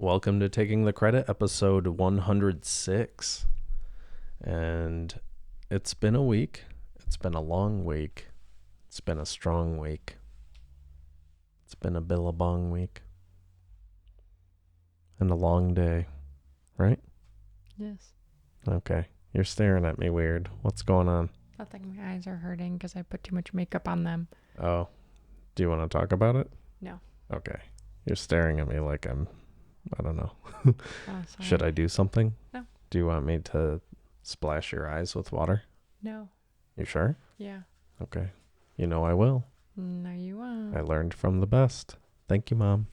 Welcome to Taking the Credit, episode 106. And it's been a week. It's been a long week. It's been a strong week. It's been a billabong week. And a long day, right? Yes. Okay. You're staring at me weird. What's going on? Nothing. My eyes are hurting because I put too much makeup on them. Oh. Do you want to talk about it? No. Okay. You're staring at me like I don't know. Oh, Should I do something? No. Do you want me to splash your eyes with water? No. You sure? Yeah. Okay. You know I will. No, you won't. I learned from the best. Thank you, Mom.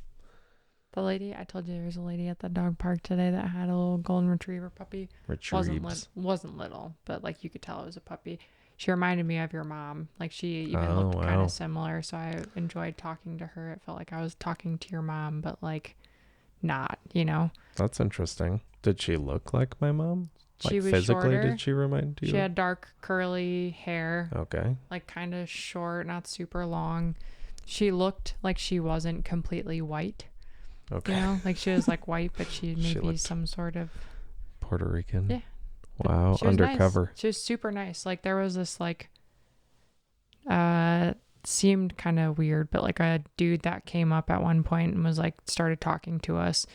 The lady, I told you there was a lady at the dog park today that had a little golden retriever puppy. Wasn't little, but like you could tell it was a puppy. She reminded me of your mom. Like she even looked kind of similar. So I enjoyed talking to her. It felt like I was talking to your mom, but like not, you know. That's interesting. Did she look like my mom? She was physically shorter. Did she remind you? She had dark curly hair. Okay. Like kind of short, not super long. She looked like she wasn't completely white. Okay. You know, like she was like white, but she maybe some sort of Puerto Rican. Yeah. Wow. She was Undercover. nice. She was super nice. Like there was this like seemed kind of weird, but like a dude that came up at one point and was like started talking to us,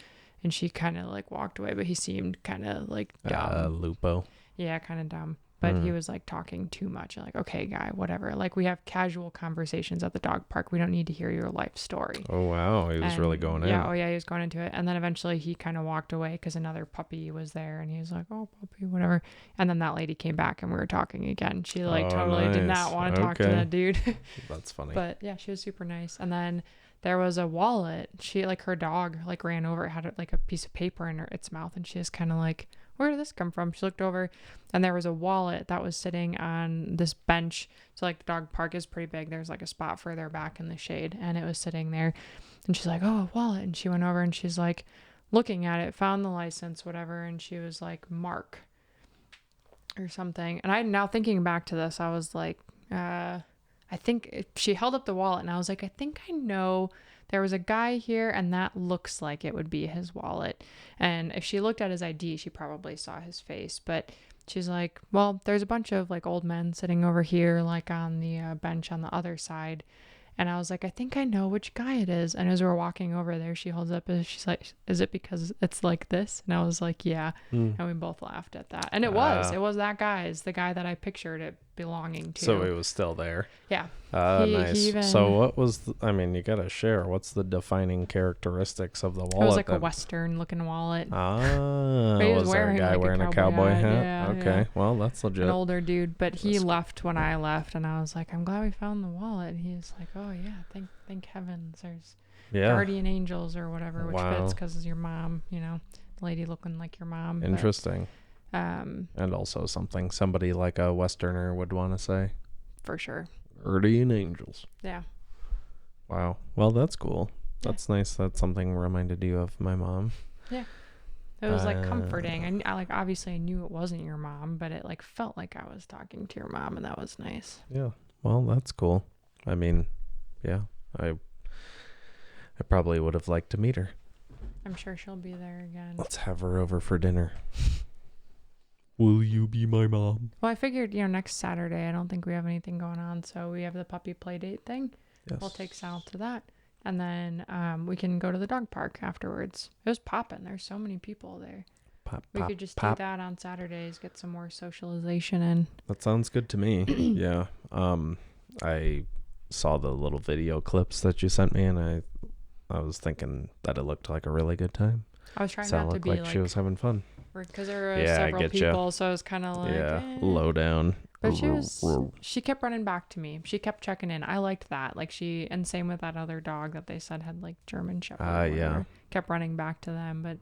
and she kind of like walked away, but he seemed kind of like dumb. Lupo. Yeah, kind of dumb. But he was like talking too much. Like, okay, guy, whatever. Like we have casual conversations at the dog park. We don't need to hear your life story. Oh, wow. He was really going in. Yeah. Oh, yeah. He was going into it. And then eventually he kind of walked away because another puppy was there. And he was like, oh, puppy, whatever. And then that lady came back and we were talking again. She like totally did not want to talk to that dude. That's funny. But yeah, she was super nice. And then there was a wallet. She like her dog like ran over. It had like a piece of paper in its mouth. And she was kind of like, where did this come from? She looked over and there was a wallet that was sitting on this bench. So like the dog park is pretty big. There's like a spot further back in the shade and it was sitting there. And she's like, oh, a wallet. And she went over and she's like looking at it, found the license, whatever. And she was like, Mark or something. And I now thinking back to this, I was like, I think she held up the wallet and I was like, I think I know there was a guy here and that looks like it would be his wallet. And if she looked at his ID, she probably saw his face. But she's like, well, there's a bunch of like old men sitting over here, like on the bench on the other side. And I was like, I think I know which guy it is. And as we're walking over there, she holds up and she's like, is it because it's like this? And I was like, yeah. And we both laughed at that. And it was that guy. It's the guy that I pictured it belonging to. So it was still there. Yeah. Nice. So what was, you got to share. What's the defining characteristics of the wallet? It was like a Western looking wallet. Was there a guy wearing a cowboy hat? Yeah, okay. Yeah. Well, that's legit. An older dude, but he left when I left and I was like, I'm glad we found the wallet. And he was like, oh yeah, thank heavens there's guardian angels or whatever, which fits because it's your mom, you know, the lady looking like your mom. Interesting. But, and also something somebody like a Westerner would want to say. For sure. Guardian angels. Yeah. Wow. Well, that's cool. That's nice. That's something reminded you of my mom. Yeah. It was like comforting. I like obviously I knew it wasn't your mom, but it like felt like I was talking to your mom, and that was nice. Yeah. Well, that's cool. I mean, yeah. I probably would have liked to meet her. I'm sure she'll be there again. Let's have her over for dinner. Will you be my mom? Well, I figured, next Saturday, I don't think we have anything going on, so we have the puppy play date thing. Yes. We'll take Sal to that. And then we can go to the dog park afterwards. It was popping. There's so many people there. We could just do that on Saturdays, get some more socialization in. That sounds good to me. Yeah. I saw the little video clips that you sent me, and I was thinking that it looked like a really good time. I was trying not to be like she was having fun. Because there were several people, so it was kind of like low down. But she kept running back to me. She kept checking in. I liked that. Like and same with that other dog that they said had like German Shepherd. Kept running back to them, but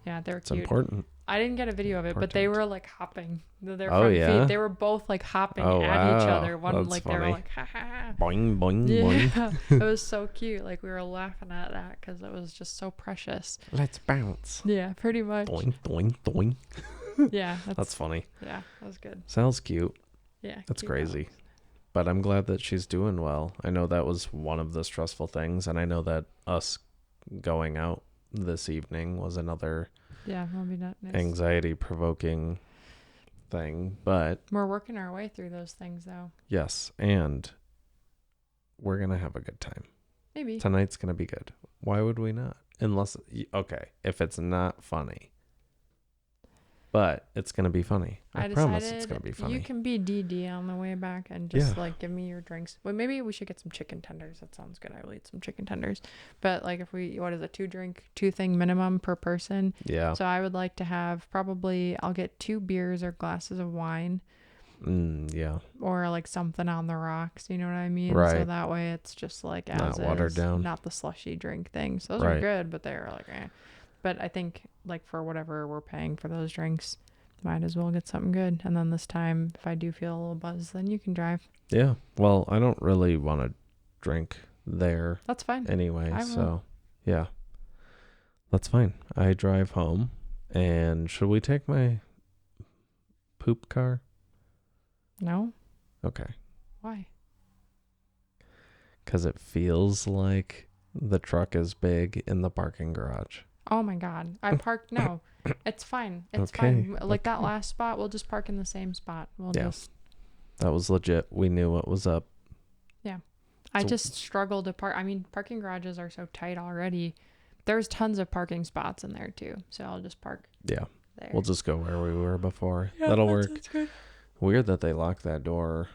yeah, they're cute. It's important. I didn't get a video of it, but they were like hopping. Their front feet, they were both like hopping at each other. One That's like funny. they were like ha ha. Boing boing Yeah, boing. it was so cute. Like we were laughing at that because it was just so precious. Let's bounce. Yeah, pretty much. Doing doing doing. Yeah, that's funny. Yeah, that was good. Sounds cute. Yeah, that's crazy. Dogs. But I'm glad that she's doing well. I know that was one of the stressful things, and I know that us going out this evening was another Yeah, that'll be nice. anxiety provoking thing. But We're working our way through those things, though. yes, and we're going to have a good time. Maybe. Tonight's going to be good. Why would we not? Unless, okay, if it's not funny. But it's going to be funny. I promise it's going to be funny. You can be DD on the way back and just like give me your drinks. Well, maybe we should get some chicken tenders. That sounds good. I will eat some chicken tenders. But like if we, what is it, two thing minimum per person? Yeah. So I would like to have I'll get 2 beers or glasses of wine. Yeah. Or like something on the rocks. You know what I mean? Right. So that way it's just like as not watered down. Not the slushy drink thing. So those are good, but they're like, eh. But I think like for whatever we're paying for those drinks, might as well get something good. And then this time, if I do feel a little buzz, then you can drive. Yeah. Well, I don't really want to drink there. That's fine. Anyway, so yeah. That's fine. I drive home. And should we take my poop car? No. Okay. Why? Because it feels like the truck is big in the parking garage. Oh my God. I parked. No, it's fine. It's fine. Like that last spot, we'll just park in the same spot. That was legit. We knew what was up. Yeah. I just struggle to park. I mean, parking garages are so tight already. There's tons of parking spots in there too. So I'll just park. Yeah. There. We'll just go where we were before. Yeah, that'll work. Good. Weird that they locked that door.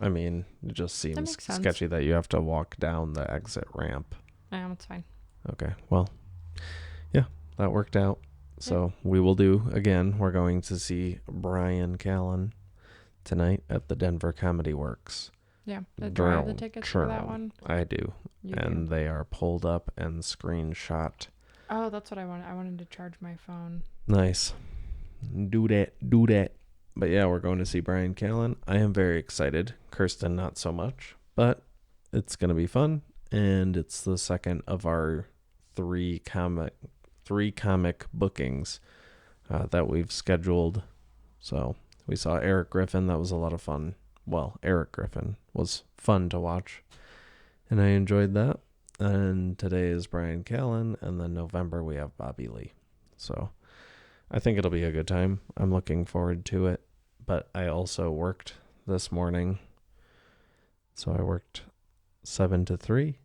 I mean, it just seems sketchy that you have to walk down the exit ramp. Yeah, that's fine. Okay. Well, yeah, that worked out. So we will do again. We're going to see Bryan Callen tonight at the Denver Comedy Works. Yeah. Do I have the tickets for that one? I do. They are pulled up and screenshot. Oh, that's what I wanted. I wanted to charge my phone. Nice. Do that. But yeah, we're going to see Bryan Callen. I am very excited. Kirsten, not so much. But it's going to be fun. And it's the second of our three comic bookings that we've scheduled. So we saw Eric Griffin. That was a lot of fun. Well, Eric Griffin was fun to watch. And I enjoyed that. And today is Bryan Callen. And then November we have Bobby Lee. So I think it'll be a good time. I'm looking forward to it. But I also worked this morning. So I worked 7 to 3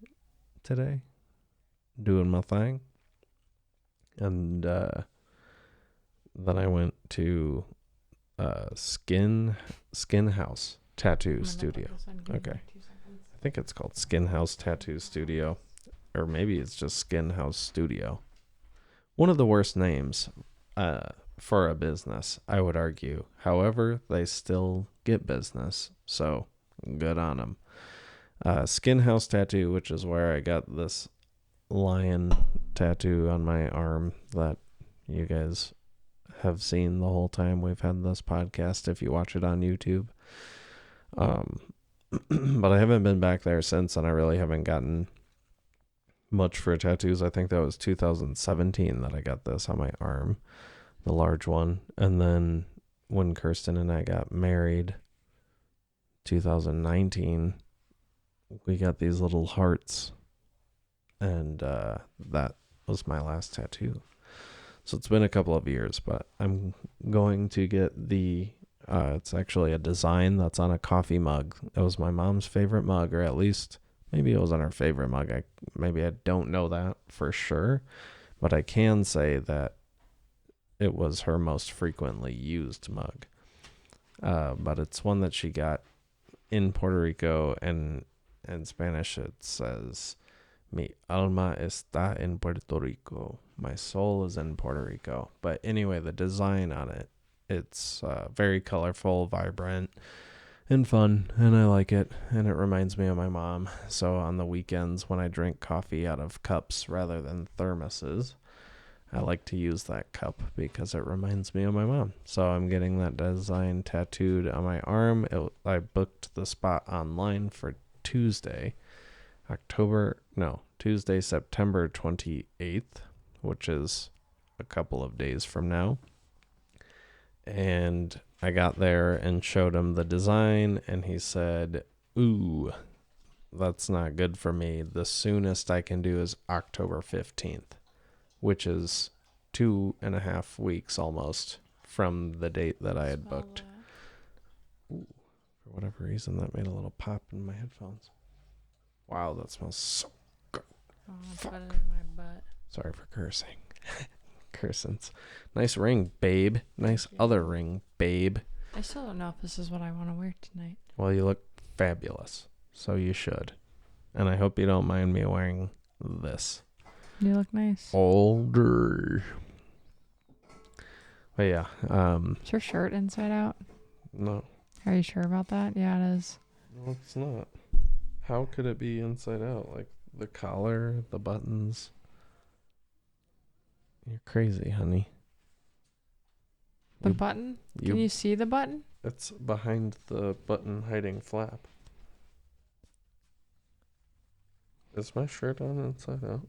today, doing my thing. And then I went to Skin House Tattoo Studio. Okay. I think it's called Skin House Tattoo Studio. Or maybe it's just Skin House Studio. One of the worst names for a business, I would argue. However, they still get business. So good on them. Skin House Tattoo, which is where I got this lion tattoo on my arm that you guys have seen the whole time we've had this podcast if you watch it on YouTube. But I haven't been back there since, and I really haven't gotten much for tattoos. I think that was 2017 that I got this on my arm, the large one. And then when Kirsten and I got married, 2019, we got these little hearts, and that was my last tattoo. So it's been a couple of years, but I'm going to get the it's actually a design that's on a coffee mug. It was my mom's favorite mug, or at least maybe it was on her favorite mug. I don't know that for sure, but I can say that it was her most frequently used mug. But it's one that she got in Puerto Rico, and in Spanish it says, "Mi alma está en Puerto Rico." My soul is in Puerto Rico. But anyway, the design on it, it's very colorful, vibrant, and fun, and I like it, and it reminds me of my mom. So on the weekends when I drink coffee out of cups rather than thermoses, I like to use that cup because it reminds me of my mom. So I'm getting that design tattooed on my arm. I booked the spot online for Tuesday, September 28th, which is a couple of days from now. And I got there and showed him the design, and he said, "Ooh, that's not good for me. The soonest I can do is October 15th. which is 2.5 weeks almost from the date that I had Smell booked. that. Ooh, for whatever reason, that made a little pop in my headphones. Wow, that smells so... Oh, I put it in my butt. Sorry for cursing. Cursings. Nice ring, babe. Nice Thank you. other ring, babe. I still don't know if this is what I want to wear tonight. Well, you look fabulous, so you should. And I hope you don't mind me wearing this. You look nice. Older. But yeah, Is your shirt inside out? no. Are you sure about that? Yeah, it is. No, it's not. How could it be inside out? Like the collar, the buttons. You're crazy, honey. The button? Can you see the button? It's behind the button hiding flap. Is my shirt on inside out?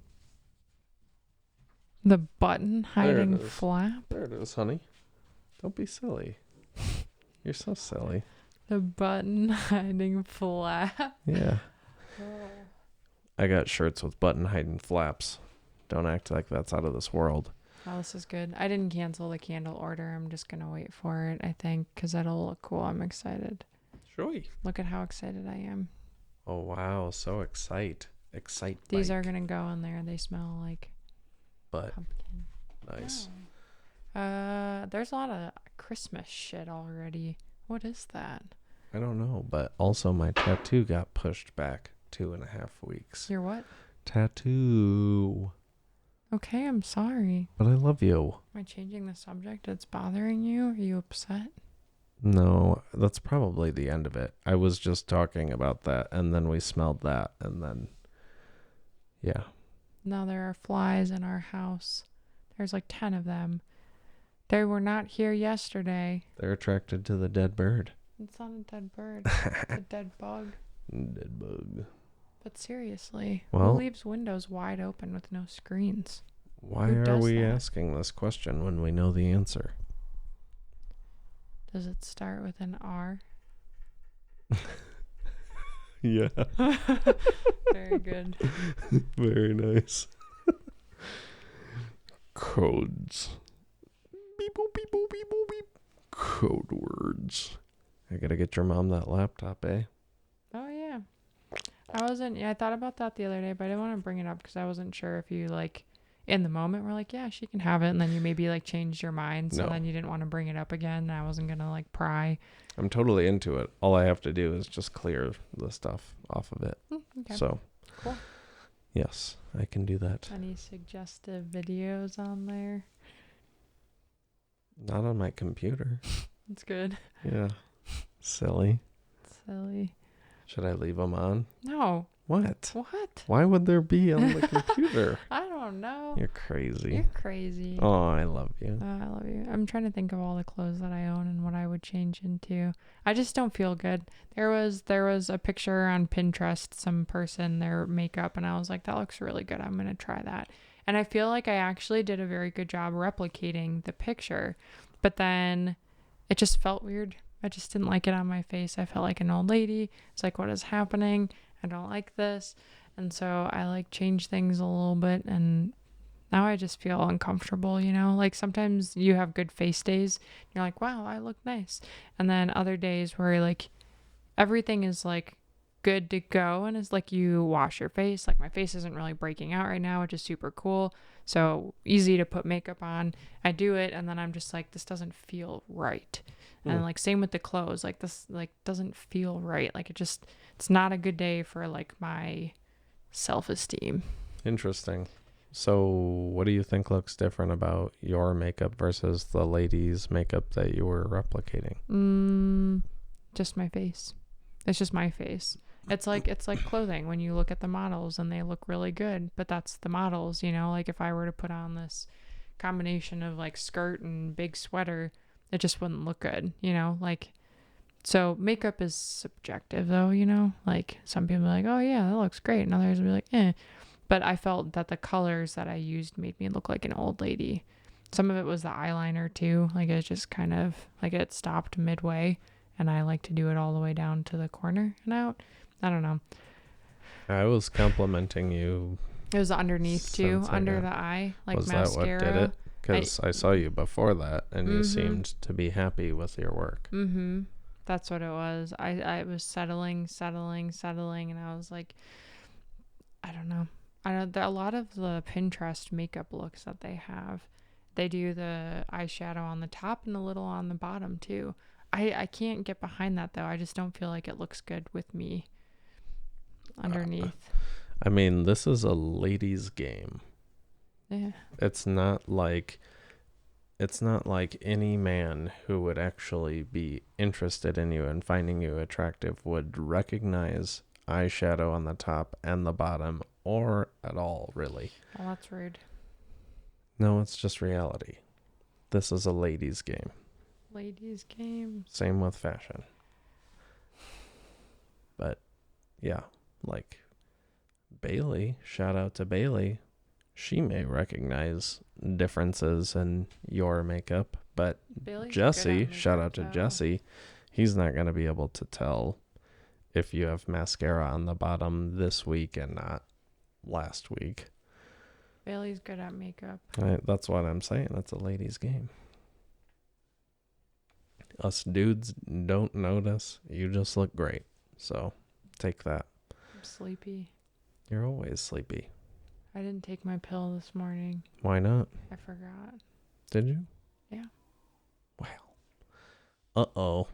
The button hiding is. flap? There it is, honey. Don't be silly. You're so silly. The button hiding flap? Yeah. I got shirts with button hiding flaps. Don't act like that's out of this world. Oh, this is good. I didn't cancel the candle order. I'm just going to wait for it, I think, because that'll look cool. I'm excited. Sure. Look at how excited I am. Oh, wow. So excite. These are going to go in there. They smell like But pumpkin. nice. Oh. There's a lot of Christmas shit already. What is that? I don't know, but also my tattoo got pushed back 2.5 weeks. Your what? Tattoo. Okay, I'm sorry. But I love you. Am I changing the subject? It's bothering you? Are you upset? No, that's probably the end of it. I was just talking about that, and then we smelled that, and then, yeah. Now there are flies in our house. There's like 10 of them. They were not here yesterday. They're attracted to the dead bird. It's not a dead bird. It's a dead bug. Dead bug. But seriously, Well, who leaves windows wide open with no screens? Why Who are does we that? asking this question when we know the answer? Does it start with an R? Yeah. Very good. Very nice. Codes. Beep boop beep boop beep boop beep. Code words. I gotta get your mom that laptop, eh? Oh yeah. I thought about that the other day, but I didn't want to bring it up because I wasn't sure if you like in the moment were like, yeah, she can have it, and then you maybe like changed your mind, so No. then you didn't want to bring it up again, and I wasn't gonna like pry. I'm totally into it. All I have to do is just clear the stuff off of it. Okay. So, Cool. yes, I can do that. Any suggestive videos on there? Not on my computer. That's good. Yeah. Silly. Silly. Should I leave them on? No. What? What? Why would there be on the computer? I don't know. You're crazy. You're crazy. Oh, I love you. I love you. I'm trying to think of all the clothes that I own and what I would change into. I just don't feel good. There was a picture on Pinterest, some person, their makeup, and I was like, that looks really good. I'm going to try that. And I feel like I actually did a very good job replicating the picture, but then it just felt weird. I just didn't like it on my face. I felt like an old lady. It's like, what is happening? I don't like this. And so I like changed things a little bit, and now I just feel uncomfortable, you know? Like sometimes you have good face days. You're like, wow, I look nice. And then other days where like everything is like good to go, and it's like you wash your face. Like my face isn't really breaking out right now, which is super cool. So easy to put makeup on. I do it, and then I'm just like, this doesn't feel right. And like same with the clothes, like this like doesn't feel right. Like it's not a good day for like my self-esteem. Interesting. So, what do you think looks different about your makeup versus the lady's makeup that you were replicating? Just my face. It's just my face. It's like clothing when you look at the models and they look really good, but that's the models, you know? Like if I were to put on this combination of like skirt and big sweater, it just wouldn't look good, you know? Like, so makeup is subjective though, you know? Like some people are like, oh yeah, that looks great. And others will be like, eh. But I felt that the colors that I used made me look like an old lady. Some of it was the eyeliner too. Like it just kind of like it stopped midway, and I like to do it all the way down to the corner and out. I don't know. I was complimenting you It was underneath too, Since I under got- the eye, like Was mascara. that what did it? Because I saw you before that, and you seemed to be happy with your work. Mm-hmm. That's what it was. I was settling, and I was like, I don't know. A lot of the Pinterest makeup looks that they have, they do the eyeshadow on the top and a little on the bottom too. I can't get behind that though. I just don't feel like it looks good with me underneath. I mean, this is a ladies' game. Yeah. It's not like any man who would actually be interested in you and finding you attractive would recognize eyeshadow on the top and the bottom, or at all, really. Well, that's rude. No, it's just reality. This is a ladies' game. Ladies' game. Same with fashion. But yeah, like Bailey, shout out to Bailey. She may recognize differences in your makeup, but Bailey's Jesse, good at shout makeup, out to though. Jesse, he's not going to be able to tell if you have mascara on the bottom this week and not last week. Bailey's good at makeup. That's what I'm saying. It's a ladies' game. Us dudes don't notice. You just look great. So take that. I'm sleepy. You're always sleepy. I didn't take my pill this morning. Why not? I forgot. Did you? Yeah. Wow. Uh-oh.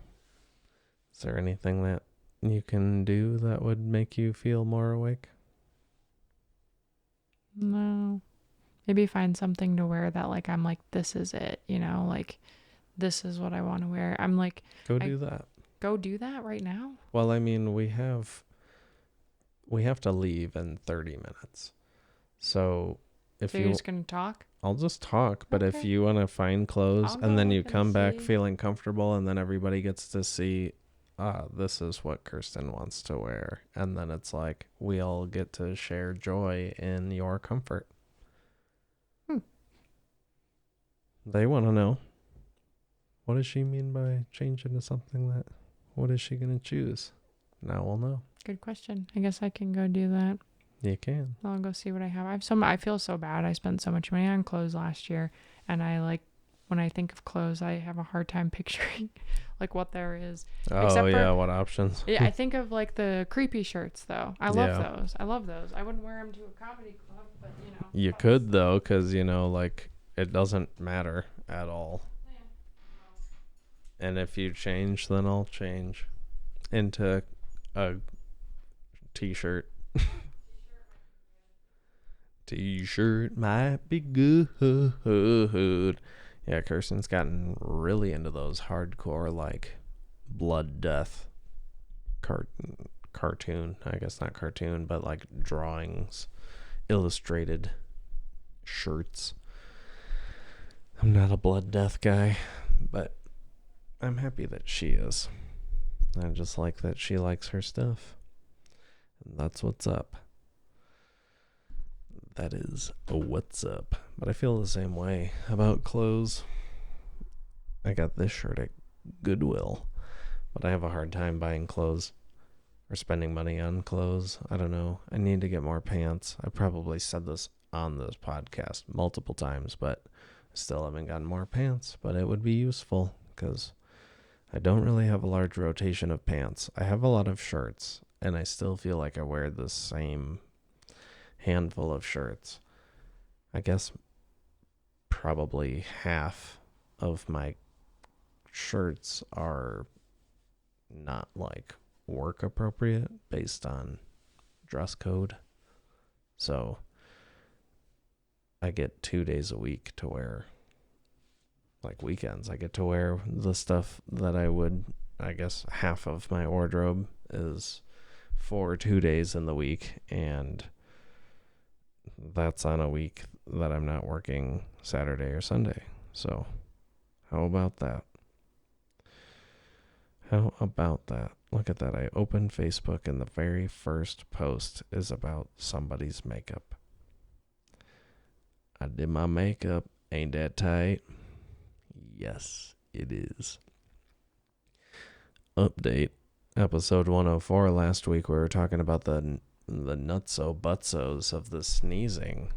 Is there anything that you can do that would make you feel more awake? No. Maybe find something to wear that like I'm like, this is it, you know, like this is what I want to wear. I'm like, Go do that. Go do that right now? Well, I mean, we have to leave in 30 minutes. So if you're just gonna talk? I'll just talk, but if Okay. you want to find clothes I'll and then go you look and come back see. feeling comfortable and then everybody gets to see, this is what Kirsten wants to wear. And then it's like, we all get to share joy in your comfort. They want to know, what does she mean by changing to something that, what is she going to choose? Now we'll know. Good question. I guess I can go do that. You can. I'll go see what I have. I feel so bad. I spent so much money on clothes last year, and when I think of clothes, I have a hard time picturing like what there is. Oh yeah, what options? Yeah, I think of like the creepy shirts though. I love Yeah. those. I love those. I wouldn't wear them to a comedy club, but you know. You could though, because like it doesn't matter at all. And if you change, then I'll change into a t-shirt. T-shirt might be good. Yeah, Kirsten's gotten really into those hardcore, like, blood death cartoon. I guess not cartoon, but like drawings, illustrated shirts. I'm not a blood death guy, but I'm happy that she is. I just like that she likes her stuff. And that's what's up. That is what's up. But I feel the same way about clothes. I got this shirt at Goodwill, but I have a hard time buying clothes or spending money on clothes. I don't know. I need to get more pants. I probably said this on this podcast multiple times, but I still haven't gotten more pants. But it would be useful because I don't really have a large rotation of pants. I have a lot of shirts, and I still feel like I wear the same handful of shirts. I guess probably half of my shirts are not like work appropriate based on dress code. So I get 2 days a week to wear, like weekends. I get to wear the stuff that I guess half of my wardrobe is for 2 days in the week, and that's on a week that I'm not working Saturday or Sunday. So how about that? How about that? Look at that. I opened Facebook and the very first post is about somebody's makeup. I did my makeup. Ain't that tight? Yes, it is. Update. Episode 104 last week, we were talking about the the nutso butsos of the sneezing.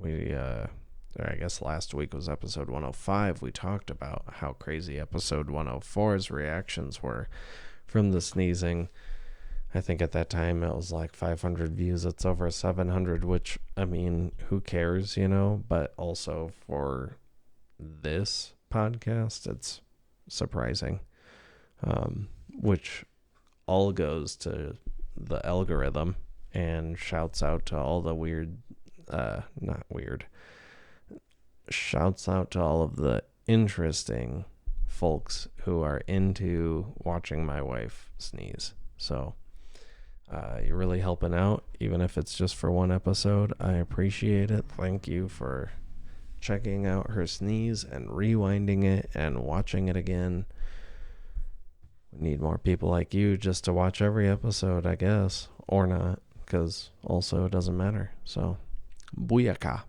I guess last week was episode 105. We talked about how crazy episode 104's reactions were from the sneezing. I think at that time it was like 500 views. It's over 700, which, I mean, who cares, But also for this podcast, it's surprising, which all goes to the algorithm and shouts out to all the shouts out to all of the interesting folks who are into watching my wife sneeze. So you're really helping out, even if it's just for one episode. I appreciate it. Thank you for checking out her sneeze and rewinding it and watching it again. We need more people like you just to watch every episode, I guess, or not, because also it doesn't matter. So, booyaka.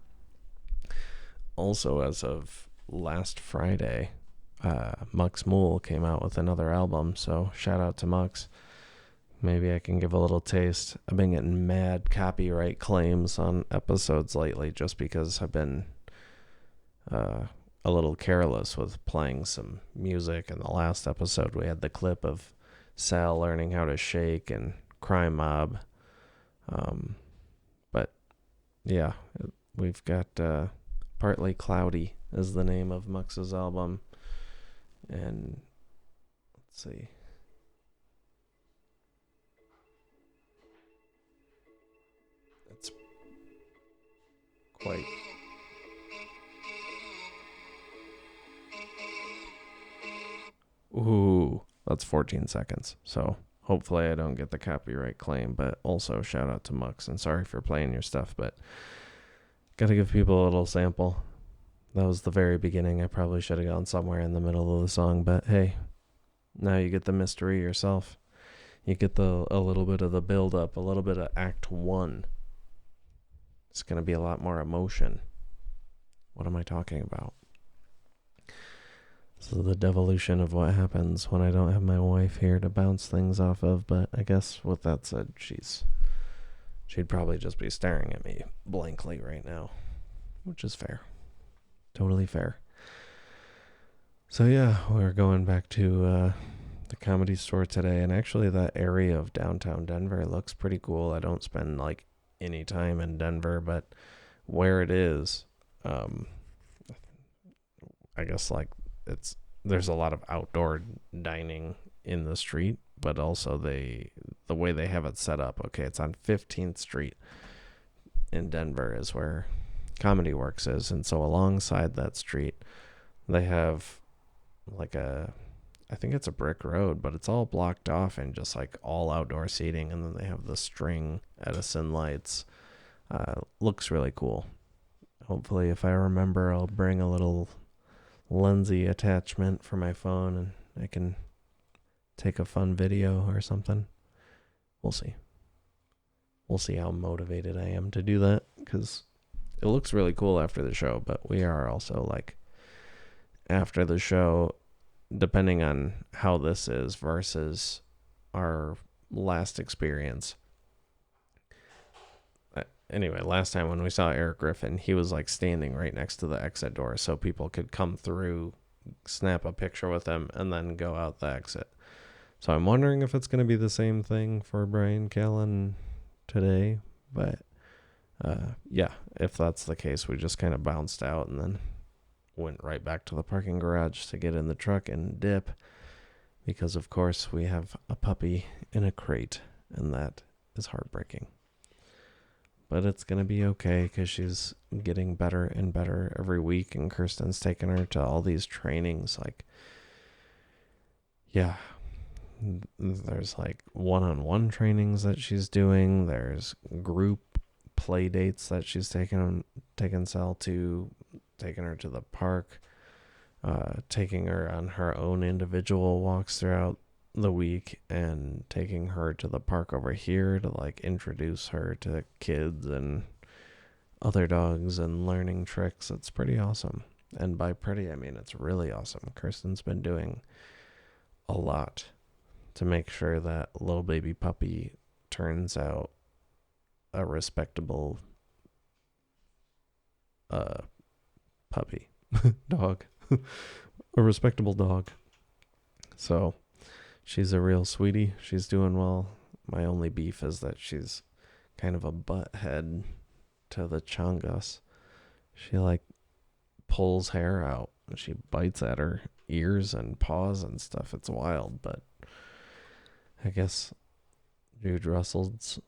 Also, as of last Friday, Mux Mool came out with another album, so shout out to Mux. Maybe I can give a little taste. I've been getting mad copyright claims on episodes lately just because I've been a little careless with playing some music. In the last episode, we had the clip of Sal learning how to shake and Crime Mob. But yeah, we've got Partly Cloudy is the name of Mux's album. And let's see. It's quite... Ooh, that's 14 seconds. So hopefully I don't get the copyright claim, but also shout out to Mux and sorry for playing your stuff, but gotta give people a little sample. That was the very beginning. I probably should have gone somewhere in the middle of the song, but hey, now you get the mystery yourself. You get a little bit of the build up, a little bit of Act 1. It's gonna be a lot more emotion. What am I talking about? So the devolution of what happens when I don't have my wife here to bounce things off of. But I guess with that said, she'd probably just be staring at me blankly right now, which is fair. Totally fair. So yeah, we're going back to the Comedy Store today. And actually that area of downtown Denver looks pretty cool. I don't spend like any time in Denver, but where it is, I guess like there's a lot of outdoor dining in the street, but also the way they have it set up. Okay, it's on 15th Street in Denver is where Comedy Works is, and so alongside that street, they have like I think it's a brick road, but it's all blocked off and just like all outdoor seating, and then they have the string Edison lights. Looks really cool. Hopefully, if I remember, I'll bring a little lensy attachment for my phone and I can take a fun video or something. We'll see. We'll see how motivated I am to do that, because it looks really cool after the show, but we are also like after the show, depending on how this is versus our last experience. Anyway, last time when we saw Eric Griffin, he was like standing right next to the exit door so people could come through, snap a picture with him, and then go out the exit. So I'm wondering if it's going to be the same thing for Bryan Callen today. But yeah, if that's the case, we just kind of bounced out and then went right back to the parking garage to get in the truck and dip. Because, of course, we have a puppy in a crate, and that is heartbreaking. But it's going to be okay because she's getting better and better every week. And Kirsten's taking her to all these trainings. Like, yeah, there's like one-on-one trainings that she's doing. There's group play dates that she's taking Sal to, taking her to the park, taking her on her own individual walks throughout the week, and taking her to the park over here to like introduce her to kids and other dogs and learning tricks. It's pretty awesome. And by pretty, I mean it's really awesome. Kirsten's been doing a lot to make sure that little baby puppy turns out a respectable puppy. Dog. A respectable dog. So she's a real sweetie. She's doing well. My only beef is that she's kind of a butthead to the Chungus. She like pulls hair out and she bites at her ears and paws and stuff. It's wild, but I guess Jude wrestles.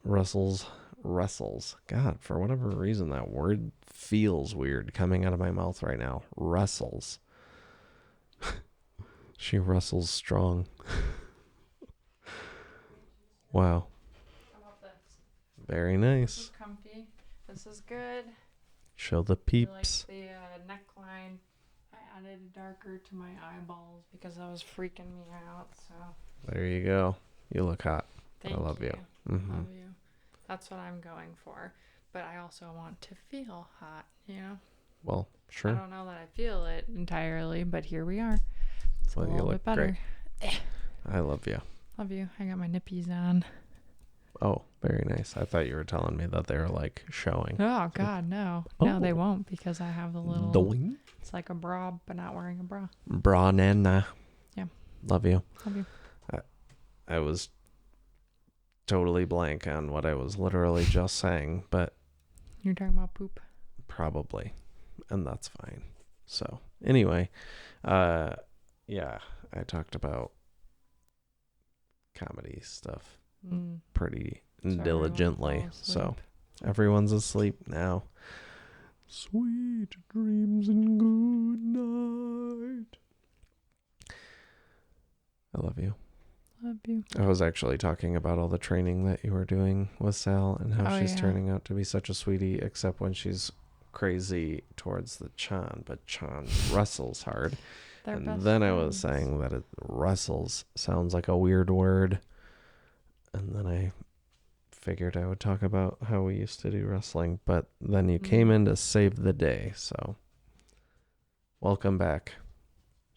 God, for whatever reason, that word feels weird coming out of my mouth right now. Wrestles. She wrestles strong. Wow. How about this? Very This nice. is comfy. This is good. Show the I peeps. like the neckline. I added darker to my eyeballs because that was freaking me out. So There you go. You look hot. thank I love you. Mm-hmm. Love you. That's what I'm going for. But I also want to feel hot, you know? Well, I sure. don't know that I feel it entirely, but here we are. It's Well, a you little look bit better. I love you. Love you. I got my nippies on. Oh, very nice. I thought you were telling me that they were like showing. Oh, God, no. No, they Oh. won't because I have the little... Doing. It's like a bra, but not wearing a bra. Bra nana. Yeah. Love you. Love you. I was totally blank on what I was literally just saying, but You're talking about poop. probably, and that's fine. So anyway, yeah, I talked about comedy stuff pretty everyone diligently. fall So asleep. everyone's asleep now. Sweet dreams and good night. I love you. Love you. I was actually talking about all the training that you were doing with Sal and how Oh, she's yeah. turning out to be such a sweetie, except when she's crazy towards the Chan. But Chan wrestles hard. They're And best then I was friends. saying that it wrestles sounds like a weird word. And then I figured I would talk about how we used to do wrestling. But then you came in to save the day. So welcome back.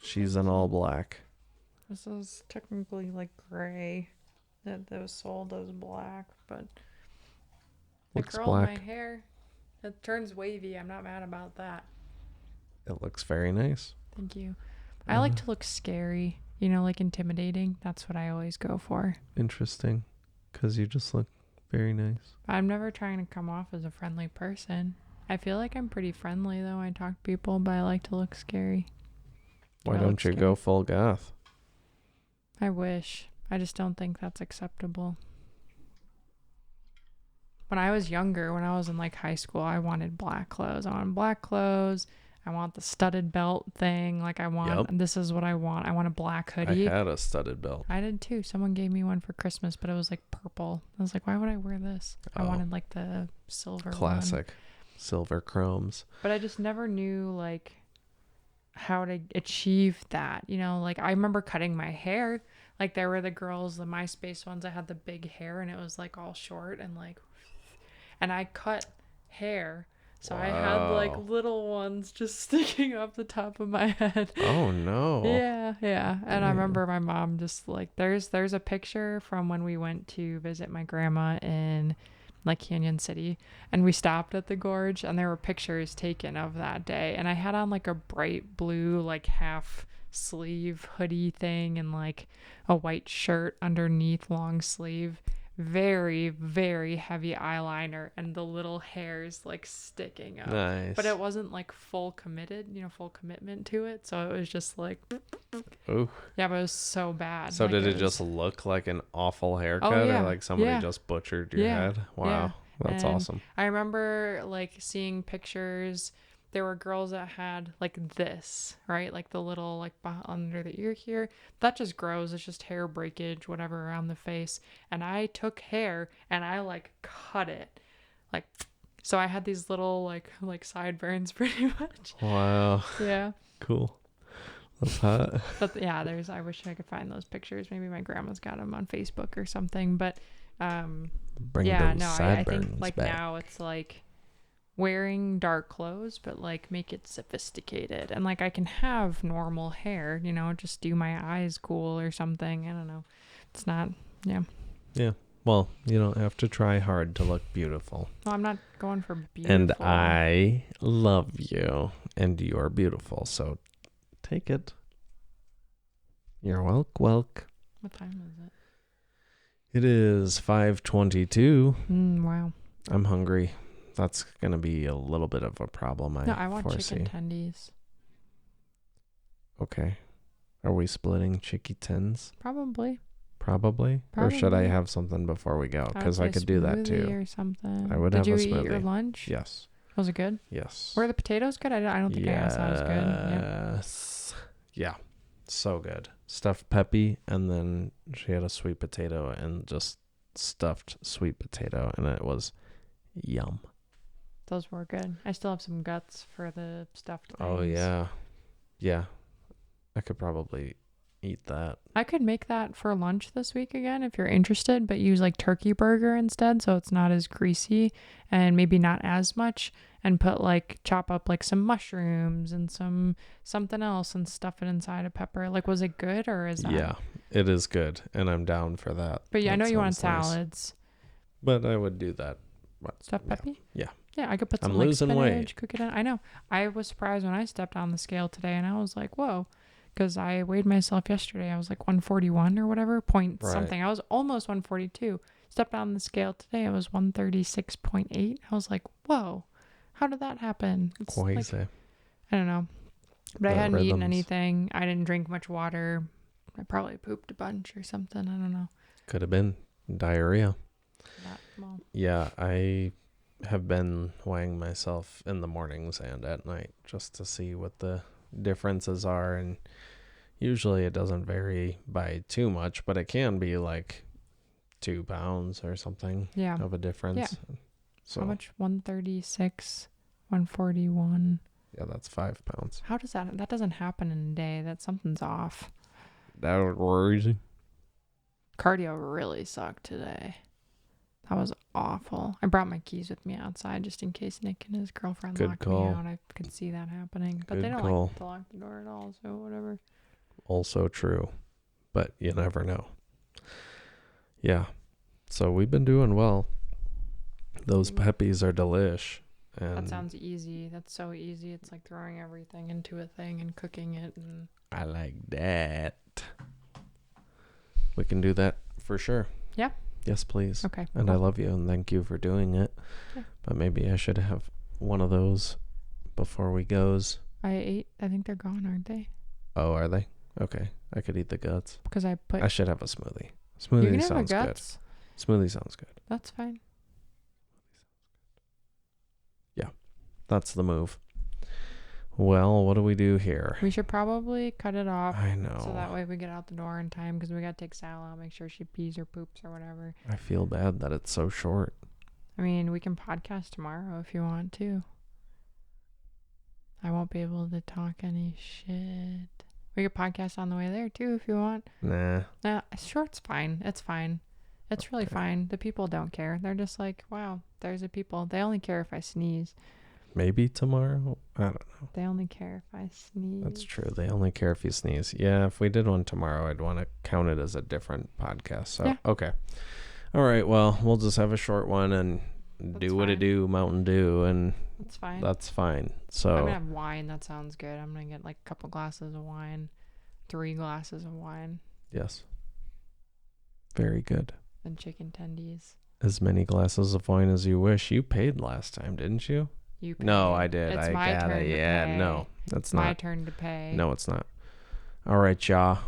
She's in all black. This is technically like gray. That was sold as black, but Looks I curled black. my hair. It turns wavy. I'm not mad about that. It looks very nice. Thank you. I like to look scary, you know, like intimidating. That's what I always go for. Interesting. Because you just look very nice. I'm never trying to come off as a friendly person. I feel like I'm pretty friendly though. I talk to people, but I like to look scary. Why I don't look you scary. go full goth? I wish. I just don't think that's acceptable. When I was younger, when I was in like high school, I wanted black clothes. I want black clothes. I want the studded belt thing. Like I want, this is what I want. I want a black hoodie. I had a studded belt. I did too. Someone gave me one for Christmas, but it was like purple. I was like, why would I wear this? I wanted like the silver one. Classic. Silver chromes. But I just never knew like how to achieve that. You know, like I remember cutting my hair. Like there were the girls, the MySpace ones. I had the big hair and it was like all short and like, and I cut hair. So I had like little ones just sticking up the top of my head. Oh no. Yeah. And I remember my mom just like there's a picture from when we went to visit my grandma in like Canyon City and we stopped at the gorge and there were pictures taken of that day and I had on like a bright blue like half sleeve hoodie thing and like a white shirt underneath long sleeve, very very heavy eyeliner and the little hairs like sticking up. Nice. But it wasn't like full commitment to it, so it was just like Ooh. yeah, but it was so bad. So like, did it was, just look like an awful haircut yeah, or like somebody yeah. just butchered your Yeah, head? Wow. yeah. That's And awesome. I remember like seeing pictures. There were girls that had like this, right? Like the little like under the ear here. That just grows. It's just hair breakage, whatever, around the face. And I took hair and I like cut it. Like, so I had these little like sideburns pretty much. Wow. Yeah. Cool. That's hot. But yeah, I wish I could find those pictures. Maybe my grandma's got them on Facebook or something. But Bring yeah, those no, I sideburns think like back. now it's like wearing dark clothes, but like make it sophisticated. And like I can have normal hair, you know, just do my eyes cool or something. I don't know. It's not, yeah. Yeah. Well, you don't have to try hard to look beautiful. No, I'm not going for beautiful. And I love you. And you're beautiful. So take it. You're welk. What time is it? It is 5:22. Wow. I'm hungry. That's going to be a little bit of a problem, I want foresee. chicken tendies. Okay. Are we splitting chicky tens? Probably. Or should I have something before we go? Because I could do that too. Or something. I would have a smoothie. Did you eat your lunch? Yes. Was it good? Yes. Were the potatoes good? I don't think I asked that was good. Yes. Yeah. So good. Stuffed peppy, and then she had a sweet potato and just stuffed sweet potato, and it was yum. Those were good. I still have some guts for the stuffed things. Oh, yeah. Yeah. I could probably eat that. I could make that for lunch this week again if you're interested, but use like turkey burger instead, so it's not as greasy and maybe not as much, and chop up like some mushrooms and something else and stuff it inside a pepper. Like, was it good, or is that? Yeah, it is good, and I'm down for that. But yeah, I know you want nice. salads. But I would do that. Stuffed peppy? Yeah. Yeah, I could put some losing spinach, weight. cook it in. I know. I was surprised when I stepped on the scale today, and I was like, whoa. Because I weighed myself yesterday. I was like 141 or whatever, point something. I was almost 142. Stepped on the scale today. I was 136.8. I was like, whoa, how did that happen? It's Crazy. I don't know. But I hadn't eaten rhythms. anything. I didn't drink much water. I probably pooped a bunch or something. I don't know. Could have been diarrhea. Well. Yeah, I have been weighing myself in the mornings and at night just to see what the differences are, and usually it doesn't vary by too much, but it can be like 2 pounds or something of a difference. Yeah. So how much? 136, 141. Yeah, that's 5 pounds. How does that doesn't happen in a day? That something's off. That was crazy. Cardio really sucked today. That was awful. I brought my keys with me outside just in case Nick and his girlfriend locked me out. I could see that happening. But they don't like to lock the door at all, so whatever. Also true. But you never know. Yeah. So we've been doing well. Those peppies are delish. And that sounds easy. That's so easy. It's like throwing everything into a thing and cooking it. And I like that. We can do that for sure. Yeah. Yes, please. Okay. And cool. I love you and thank you for doing it. Yeah. But maybe I should have one of those before we goes. I ate. I think they're gone, aren't they? Oh, are they? Okay. I could eat the guts. Because I should have a smoothie. Smoothie sounds good. Smoothie sounds good. That's fine. Yeah. That's the move. Well, what do we do here? We should probably cut it off. I know. So that way we get out the door in time, because we got to take Sal out, make sure she pees or poops or whatever. I feel bad that it's so short. I mean, we can podcast tomorrow if you want to. I won't be able to talk any shit. We could podcast on the way there too if you want. Nah. Sure, it's fine. It's fine. It's really fine. The people don't care. They're just like, wow, there's the people. They only care if I sneeze. Maybe tomorrow? I don't know. They only care if I sneeze. That's true. They only care if you sneeze. Yeah, if we did one tomorrow, I'd want to count it as a different podcast. So, yeah. Okay. All right. Well, we'll just have a short one and do what it do, Mountain Dew, and that's fine. That's fine. So I'm going to have wine. That sounds good. I'm going to get like a couple glasses of wine, 3 glasses of wine. Yes. Very good. And chicken tendies. As many glasses of wine as you wish. You paid last time, didn't you? You paid. No, I did. It's I my got turn it. to Yeah, pay. no, that's it's not. my turn to pay. No, it's not. All right, y'all.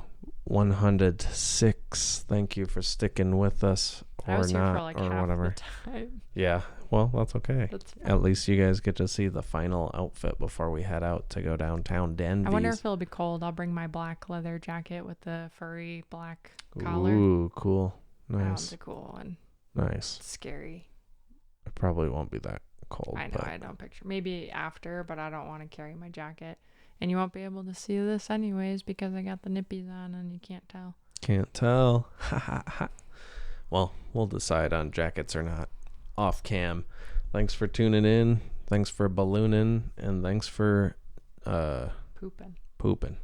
106. Thank you for sticking with us, or I was not, here for like or half whatever. The time. Yeah. Well, that's okay. That's At least you guys get to see the final outfit before we head out to go downtown Denver. I wonder if it'll be cold. I'll bring my black leather jacket with the furry black collar. Ooh, cool. Nice. That one's a cool one. Nice. It's scary. It probably won't be that cold. I know. I don't picture. Maybe after, but I don't want to carry my jacket. And you won't be able to see this anyways because I got the nippies on and you can't tell. Can't tell. Ha ha ha. Well, we'll decide on jackets or not off cam. Thanks for tuning in. Thanks for ballooning. And thanks for pooping.